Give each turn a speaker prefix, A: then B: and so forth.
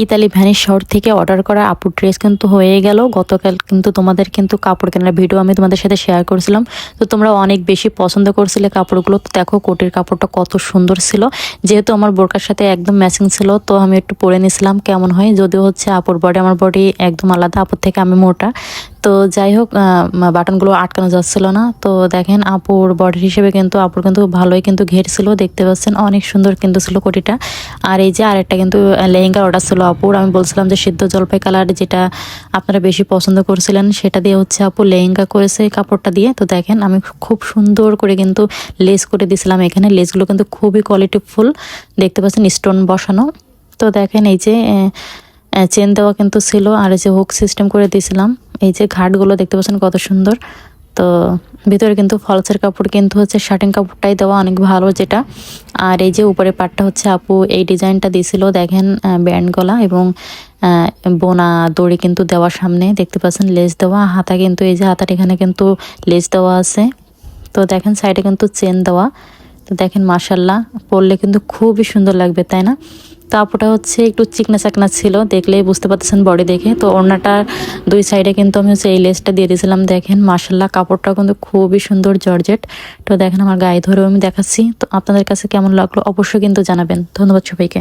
A: Italy Venice শহর থেকে order করা আপুর ড্রেস কিন্তু হয়ে গেল। গতকাল কিন্তু তোমাদের কিন্তু কাপড় কেনার ভিডিও আমি তোমাদের সাথে শেয়ার করেছিলাম। তো তোমরা অনেক বেশি পছন্দ করছিলে কাপড়গুলো। তো দেখো কোটির কাপড়টা কত সুন্দর ছিল, যেহেতু আমার বোরকার সাথে একদম ম্যাচিং ছিল তো আমি একটু পরে নিয়েছিলাম কেমন হয়। যদিও হচ্ছে আপুর বডি আমার বডি একদম আলাদা, আপুর থেকে আমি মোটা। তো যাই হোক, বাটনগুলো আটকানো যাচ্ছিল না। তো দেখেন আপুর বডি হিসেবে কিন্তু আপুর কিন্তু ভালোই কিন্তু ঘের ছিল, দেখতে পাচ্ছেন অনেক সুন্দর কিন্তু ছিল কোটিটা। আর এই যে আরেকটা কিন্তু লেহেঙ্গার অর্ডার ছিল আপুর। আমি বলছিলাম যে সিদ্ধ জলপাই কালার যেটা আপনারা বেশি পছন্দ করছিলেন সেটা দিয়ে হচ্ছে আপু লেহেঙ্গা করেছে এই কাপড়টা দিয়ে। তো দেখেন আমি খুব সুন্দর করে কিন্তু লেস করে দিয়েছিলাম। এখানে লেসগুলো কিন্তু খুবই কোয়ালিটিফুল, দেখতে পাচ্ছেন স্টোন বসানো। তো দেখেন এই যে চেন দেওয়া কিন্তু ছিল, আর এই যে হুক সিস্টেম করে দিয়েছিলাম। এই যে ঘাটগুলো দেখতে পাচ্ছেন কত সুন্দর। তো ভিতরে কিন্তু ফলসের কাপড় কিন্তু হচ্ছে শার্টিং কাপড়টাই দেওয়া অনেক ভালো যেটা। আর এই যে উপরে পাটটা হচ্ছে আপু এই ডিজাইনটা দিয়েছিল, দেখেন ব্যান্ড গলা এবং বোনা দড়ি কিন্তু দেওয়া, সামনে দেখতে পাচ্ছেন লেস দেওয়া, হাতা কিন্তু এই যে হাতাটা এখানে কিন্তু লেস দেওয়া আছে। তো দেখেন সাইডে কিন্তু চেন দেওয়া। তো দেখেন মাশাল্লাহ পরলে কিন্তু খুবই সুন্দর লাগবে, তাই না? তো আপুটা হচ্ছে একটু চিকনা চাকনা ছিল, দেখলেই বুঝতে পারতেছেন বডি দেখে। তো ওড়নাটার দুই সাইডে কিন্তু আমি হচ্ছে এই লেসটা দিয়ে দিয়েছিলাম। দেখেন মাশাল্লাহ কাপড়টা কিন্তু খুবই সুন্দর জর্জেট। তো দেখেন আমার গায়ে ধরেও আমি দেখাচ্ছি। তো আপনাদের কাছে কেমন লাগলো অবশ্যই কিন্তু জানাবেন। ধন্যবাদ সবাইকে।